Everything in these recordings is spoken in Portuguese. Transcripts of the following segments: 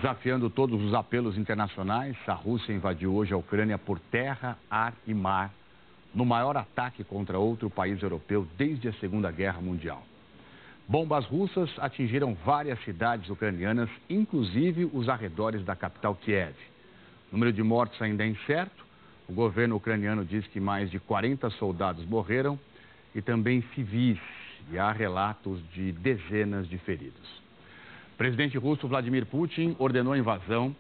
Desafiando todos os apelos internacionais, a Rússia invadiu hoje a Ucrânia por terra, ar e mar, no maior ataque contra outro país europeu desde a Segunda Guerra Mundial. Bombas russas atingiram várias cidades ucranianas, inclusive os arredores da capital Kiev. O número de mortos ainda é incerto. O governo ucraniano diz que mais de 40 soldados morreram e também civis, e há relatos de dezenas de feridos. O presidente russo Vladimir Putin ordenou a invasão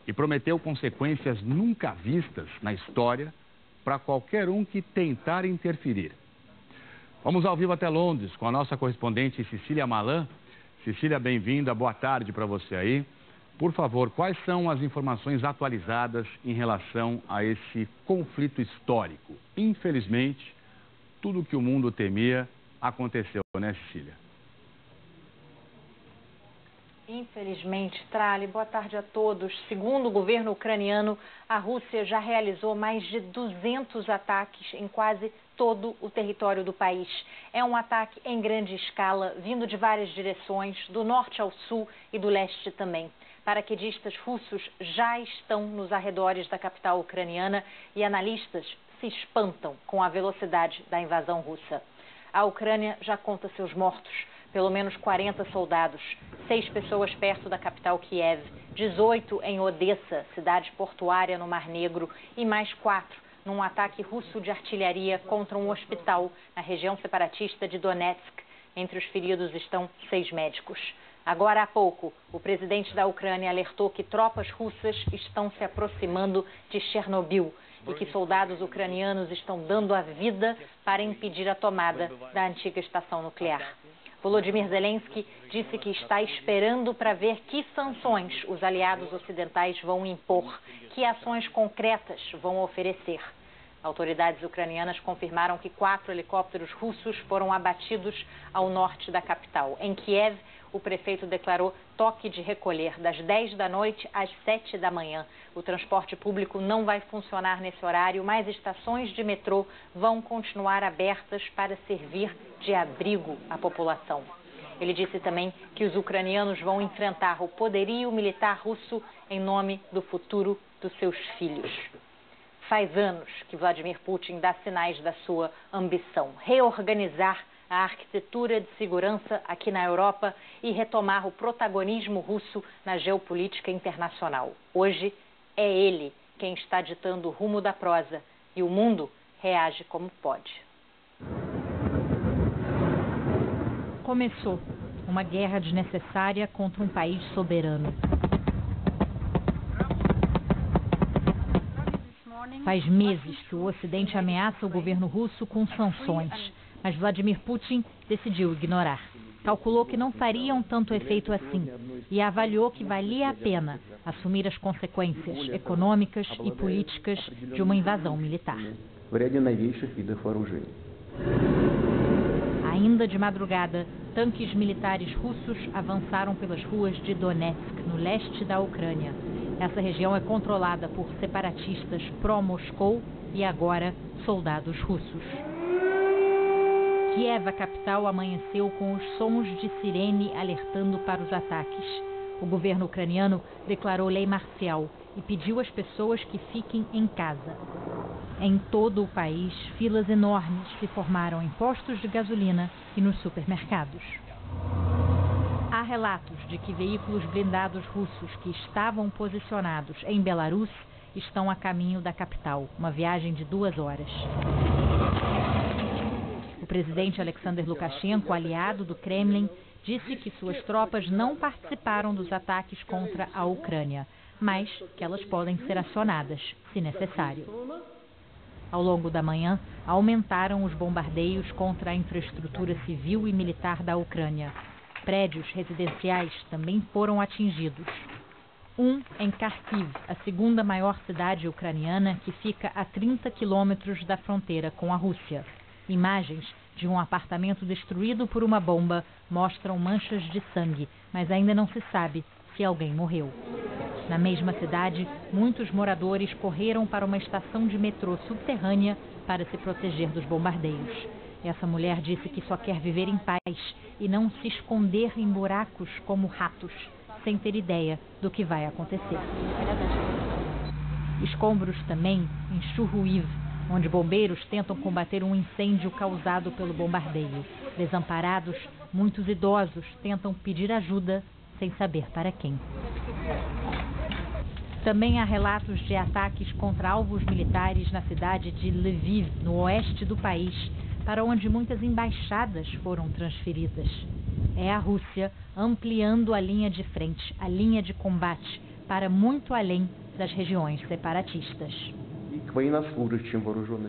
e prometeu consequências nunca vistas na história para qualquer um que tentar interferir. Vamos ao vivo até Londres com a nossa correspondente Cecília Malan. Cecília, bem-vinda, boa tarde para você aí. Por favor, quais são as informações atualizadas em relação a esse conflito histórico? Infelizmente, tudo o que o mundo temia aconteceu, né, Cecília? Infelizmente, Trali, boa tarde a todos. Segundo o governo ucraniano, a Rússia já realizou mais de 200 ataques em quase todo o território do país. É um ataque em grande escala, vindo de várias direções, do norte ao sul e do leste também. Paraquedistas russos já estão nos arredores da capital ucraniana e analistas se espantam com a velocidade da invasão russa. A Ucrânia já conta seus mortos. Pelo menos 40 soldados, 6 pessoas perto da capital Kiev, 18 em Odessa, cidade portuária no Mar Negro, e mais 4 num ataque russo de artilharia contra um hospital na região separatista de Donetsk. Entre os feridos estão 6 médicos. Agora há pouco, o presidente da Ucrânia alertou que tropas russas estão se aproximando de Chernobyl e que soldados ucranianos estão dando a vida para impedir a tomada da antiga estação nuclear. Volodymyr Zelensky disse que está esperando para ver que sanções os aliados ocidentais vão impor, que ações concretas vão oferecer. Autoridades ucranianas confirmaram que 4 helicópteros russos foram abatidos ao norte da capital. Em Kiev, o prefeito declarou toque de recolher das 10 da noite às 7 da manhã. O transporte público não vai funcionar nesse horário, mas estações de metrô vão continuar abertas para servir de abrigo à população. Ele disse também que os ucranianos vão enfrentar o poderio militar russo em nome do futuro dos seus filhos. Faz anos que Vladimir Putin dá sinais da sua ambição: reorganizar a arquitetura de segurança aqui na Europa e retomar o protagonismo russo na geopolítica internacional. Hoje é ele quem está ditando o rumo da prosa e o mundo reage como pode. Começou uma guerra desnecessária contra um país soberano. Faz meses que o Ocidente ameaça o governo russo com sanções, mas Vladimir Putin decidiu ignorar. Calculou que não fariam tanto efeito assim e avaliou que valia a pena assumir as consequências econômicas e políticas de uma invasão militar. Ainda de madrugada, tanques militares russos avançaram pelas ruas de Donetsk, no leste da Ucrânia. Essa região é controlada por separatistas pró-Moscou e agora soldados russos. Kiev, a capital, amanheceu com os sons de sirene alertando para os ataques. O governo ucraniano declarou lei marcial e pediu às pessoas que fiquem em casa. Em todo o país, filas enormes se formaram em postos de gasolina e nos supermercados. Há relatos de que veículos blindados russos que estavam posicionados em Belarus estão a caminho da capital, uma viagem de 2 horas. O presidente Alexander Lukashenko, aliado do Kremlin, disse que suas tropas não participaram dos ataques contra a Ucrânia, mas que elas podem ser acionadas, se necessário. Ao longo da manhã, aumentaram os bombardeios contra a infraestrutura civil e militar da Ucrânia. Prédios residenciais também foram atingidos. Um em Kharkiv, a segunda maior cidade ucraniana, que fica a 30 quilômetros da fronteira com a Rússia. Imagens de um apartamento destruído por uma bomba mostram manchas de sangue, mas ainda não se sabe se alguém morreu. Na mesma cidade, muitos moradores correram para uma estação de metrô subterrânea para se proteger dos bombardeios. Essa mulher disse que só quer viver em paz e não se esconder em buracos como ratos, sem ter ideia do que vai acontecer. Escombros também em Chuhuiv, onde bombeiros tentam combater um incêndio causado pelo bombardeio. Desamparados, muitos idosos tentam pedir ajuda sem saber para quem. Também há relatos de ataques contra alvos militares na cidade de Lviv, no oeste do país, para onde muitas embaixadas foram transferidas. É a Rússia ampliando a linha de frente, a linha de combate, para muito além das regiões separatistas.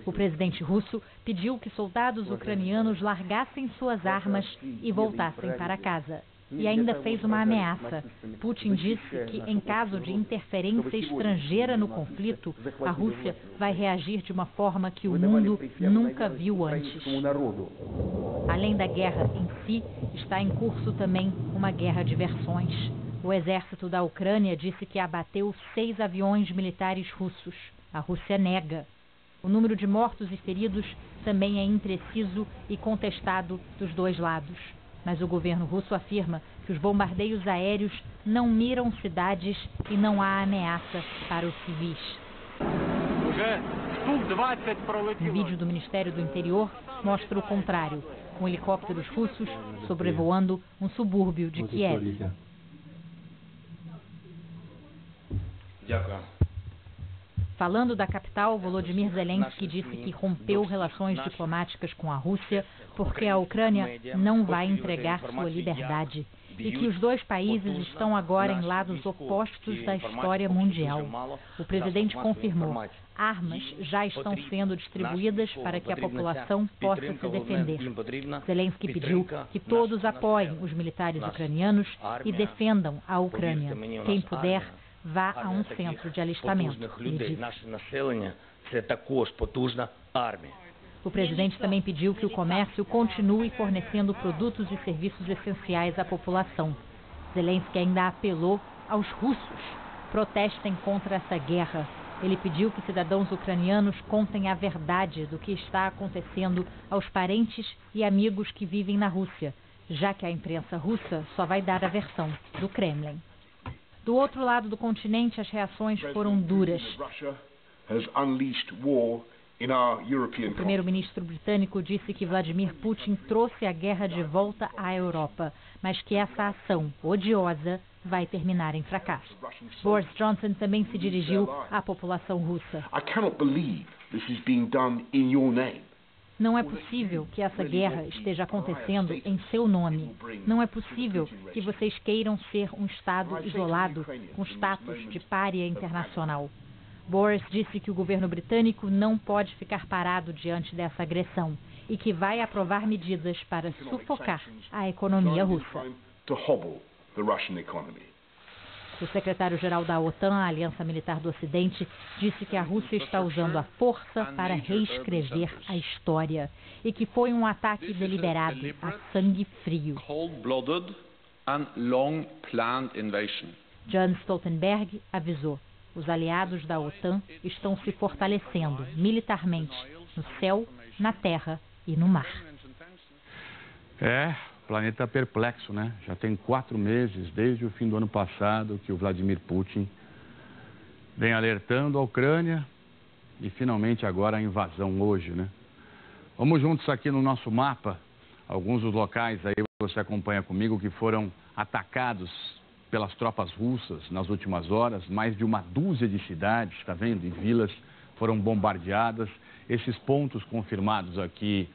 O presidente russo pediu que soldados ucranianos largassem suas armas e voltassem para casa. E ainda fez uma ameaça. Putin disse que, em caso de interferência estrangeira no conflito, a Rússia vai reagir de uma forma que o mundo nunca viu antes. Além da guerra em si, está em curso também uma guerra de versões. O exército da Ucrânia disse que abateu 6 aviões militares russos. A Rússia nega. O número de mortos e feridos também é impreciso e contestado dos dois lados. Mas o governo russo afirma que os bombardeios aéreos não miram cidades e não há ameaça para os civis. Um vídeo do Ministério do Interior mostra o contrário, com helicópteros russos sobrevoando um subúrbio de Kiev. Falando da capital, Volodymyr Zelensky disse que rompeu relações diplomáticas com a Rússia porque a Ucrânia não vai entregar sua liberdade e que os dois países estão agora em lados opostos da história mundial. O presidente confirmou: armas já estão sendo distribuídas para que a população possa se defender. Zelensky pediu que todos apoiem os militares ucranianos e defendam a Ucrânia. Quem puder, vá a um centro de alistamento, ele disse. O presidente também pediu que o comércio continue fornecendo produtos e serviços essenciais à população. Zelensky ainda apelou aos russos: protestem contra essa guerra. Ele pediu que cidadãos ucranianos contem a verdade do que está acontecendo aos parentes e amigos que vivem na Rússia, já que a imprensa russa só vai dar a versão do Kremlin. Do outro lado do continente, as reações foram duras. O primeiro-ministro britânico disse que Vladimir Putin trouxe a guerra de volta à Europa, mas que essa ação odiosa vai terminar em fracasso. Boris Johnson também se dirigiu à população russa. Não é possível que essa guerra esteja acontecendo em seu nome. Não é possível que vocês queiram ser um Estado isolado, com status de pária internacional. Boris disse que o governo britânico não pode ficar parado diante dessa agressão e que vai aprovar medidas para sufocar a economia russa. O secretário-geral da OTAN, a Aliança Militar do Ocidente, disse que a Rússia está usando a força para reescrever a história e que foi um ataque deliberado, a sangue frio. Jens Stoltenberg avisou: os aliados da OTAN estão se fortalecendo militarmente no céu, na terra e no mar. Planeta perplexo, né? Já tem 4 meses, desde o fim do ano passado, que o Vladimir Putin vem alertando a Ucrânia e finalmente agora a invasão hoje, né? Vamos juntos aqui no nosso mapa, alguns dos locais aí você acompanha comigo que foram atacados pelas tropas russas nas últimas horas. Mais de uma dúzia de cidades, está vendo, e vilas foram bombardeadas. Esses pontos confirmados aqui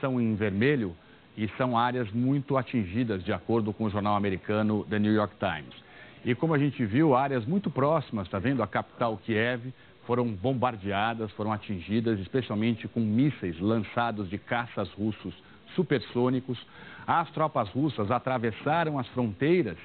são em vermelho, e são áreas muito atingidas, de acordo com o jornal americano The New York Times. E como a gente viu, áreas muito próximas, está vendo, a capital Kiev, foram bombardeadas, foram atingidas, especialmente com mísseis lançados de caças russos supersônicos. As tropas russas atravessaram as fronteiras,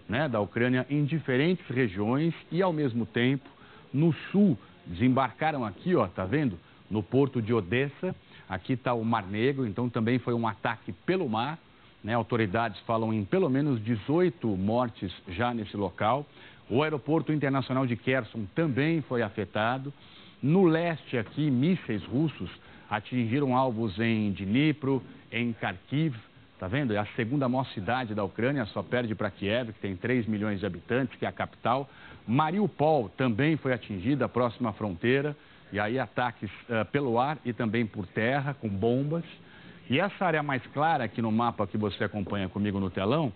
né, da Ucrânia em diferentes regiões e, ao mesmo tempo, no sul, desembarcaram aqui, ó, tá vendo, no porto de Odessa. Aqui está o Mar Negro, então também foi um ataque pelo mar, né? Autoridades falam em pelo menos 18 mortes já nesse local. O aeroporto internacional de Kherson também foi afetado. No leste aqui, mísseis russos atingiram alvos em Dnipro, em Kharkiv, tá tá vendo? É a segunda maior cidade da Ucrânia, só perde para Kiev, que tem 3 milhões de habitantes, que é a capital. Mariupol também foi atingida, próxima à fronteira, e aí ataques pelo ar e também por terra, com bombas. E essa área mais clara aqui no mapa que você acompanha comigo no telão,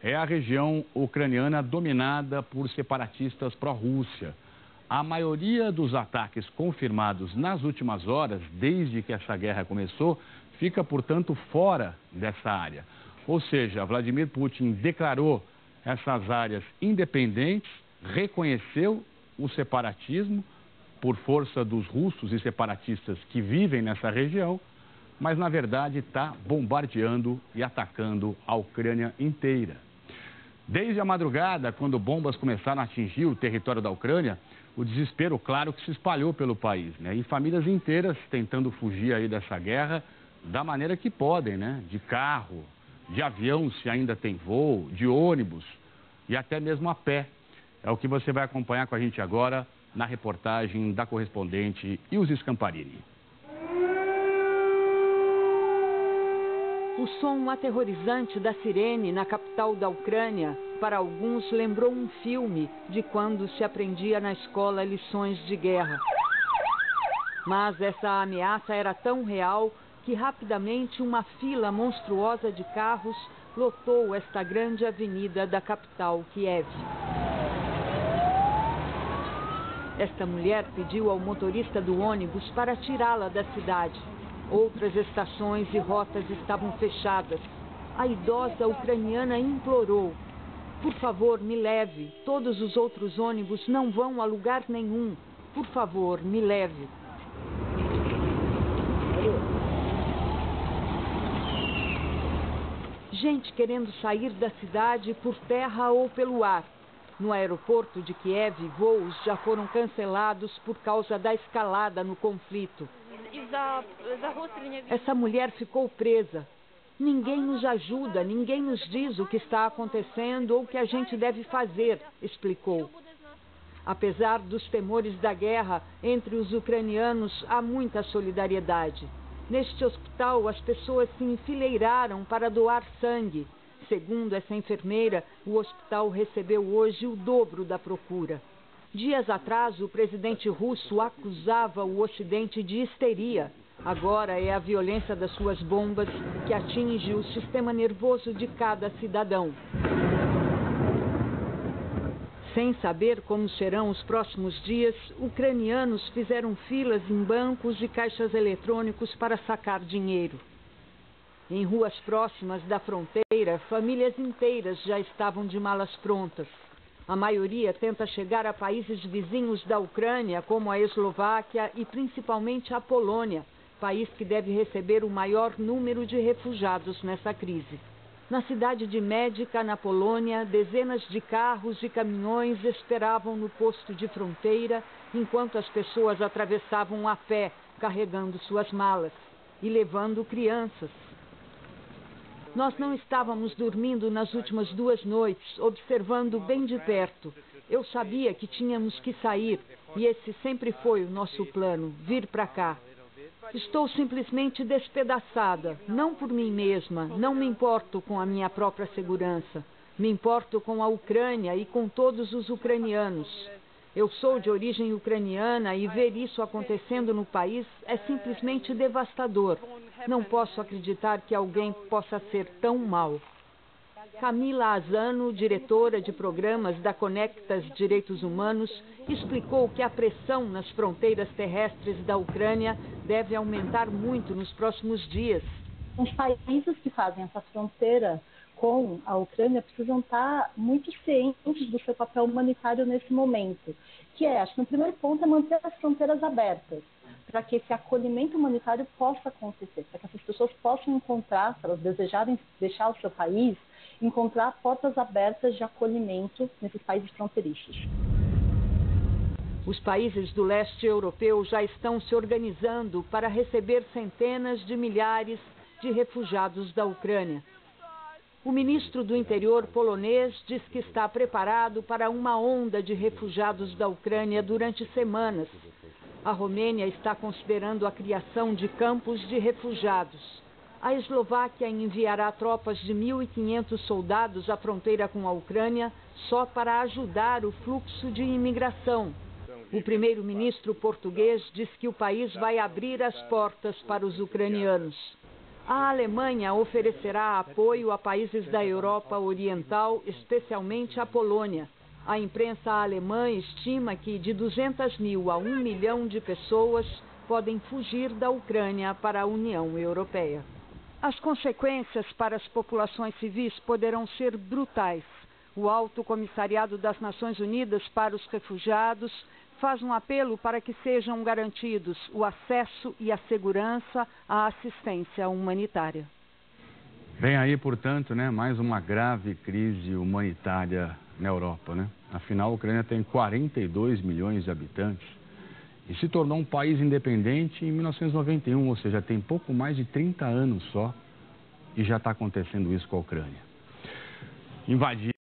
é a região ucraniana dominada por separatistas pró-Rússia. A maioria dos ataques confirmados nas últimas horas, desde que essa guerra começou, fica, portanto, fora dessa área. Ou seja, Vladimir Putin declarou essas áreas independentes, reconheceu o separatismo por força dos russos e separatistas que vivem nessa região, mas, na verdade, está bombardeando e atacando a Ucrânia inteira. Desde a madrugada, quando bombas começaram a atingir o território da Ucrânia, o desespero, claro, que se espalhou pelo país, né? E famílias inteiras tentando fugir aí dessa guerra da maneira que podem, né? De carro, de avião, se ainda tem voo, de ônibus e até mesmo a pé. É o que você vai acompanhar com a gente agora na reportagem da correspondente Ilse Scamparini. O som aterrorizante da sirene na capital da Ucrânia, para alguns, lembrou um filme de quando se aprendia na escola lições de guerra. Mas essa ameaça era tão real que rapidamente uma fila monstruosa de carros lotou esta grande avenida da capital, Kiev. Esta mulher pediu ao motorista do ônibus para tirá-la da cidade. Outras estações e rotas estavam fechadas. A idosa ucraniana implorou: por favor, me leve. Todos os outros ônibus não vão a lugar nenhum. Por favor, me leve. Gente querendo sair da cidade por terra ou pelo ar. No aeroporto de Kiev, voos já foram cancelados por causa da escalada no conflito. Essa mulher ficou presa. Ninguém nos ajuda, ninguém nos diz o que está acontecendo ou o que a gente deve fazer, explicou. Apesar dos temores da guerra, entre os ucranianos há muita solidariedade. Neste hospital, as pessoas se enfileiraram para doar sangue. Segundo essa enfermeira, o hospital recebeu hoje o dobro da procura. Dias atrás, o presidente russo acusava o Ocidente de histeria. Agora é a violência das suas bombas que atinge o sistema nervoso de cada cidadão. Sem saber como serão os próximos dias, ucranianos fizeram filas em bancos e caixas eletrônicos para sacar dinheiro. Em ruas próximas da fronteira, famílias inteiras já estavam de malas prontas. A maioria tenta chegar a países vizinhos da Ucrânia, como a Eslováquia e principalmente a Polônia, país que deve receber o maior número de refugiados nessa crise. Na cidade de Medica, na Polônia, dezenas de carros e caminhões esperavam no posto de fronteira, enquanto as pessoas atravessavam a pé, carregando suas malas e levando crianças. Nós não estávamos dormindo nas últimas 2 noites, observando bem de perto. Eu sabia que tínhamos que sair e esse sempre foi o nosso plano, vir para cá. Estou simplesmente despedaçada, não por mim mesma, não me importo com a minha própria segurança. Me importo com a Ucrânia e com todos os ucranianos. Eu sou de origem ucraniana e ver isso acontecendo no país é simplesmente devastador. Não posso acreditar que alguém possa ser tão mau. Camila Azano, diretora de programas da Conectas Direitos Humanos, explicou que a pressão nas fronteiras terrestres da Ucrânia deve aumentar muito nos próximos dias. Os países que fazem essa fronteira com a Ucrânia precisam estar muito cientes do seu papel humanitário nesse momento, que acho que no primeiro ponto é manter as fronteiras abertas, para que esse acolhimento humanitário possa acontecer, para que essas pessoas possam encontrar, se elas desejarem deixar o seu país, encontrar portas abertas de acolhimento nesses países fronteiriços. Os países do leste europeu já estão se organizando para receber centenas de milhares de refugiados da Ucrânia. O ministro do Interior polonês diz que está preparado para uma onda de refugiados da Ucrânia durante semanas. A Romênia está considerando a criação de campos de refugiados. A Eslováquia enviará tropas de 1.500 soldados à fronteira com a Ucrânia só para ajudar o fluxo de imigração. O primeiro-ministro português diz que o país vai abrir as portas para os ucranianos. A Alemanha oferecerá apoio a países da Europa Oriental, especialmente a Polônia. A imprensa alemã estima que de 200.000 a 1 milhão de pessoas podem fugir da Ucrânia para a União Europeia. As consequências para as populações civis poderão ser brutais. O Alto Comissariado das Nações Unidas para os Refugiados faz um apelo para que sejam garantidos o acesso e a segurança à assistência humanitária. Vem aí, portanto, mais uma grave crise humanitária na Europa, Afinal, a Ucrânia tem 42 milhões de habitantes e se tornou um país independente em 1991, ou seja, tem pouco mais de 30 anos só e já está acontecendo isso com a Ucrânia. Invadir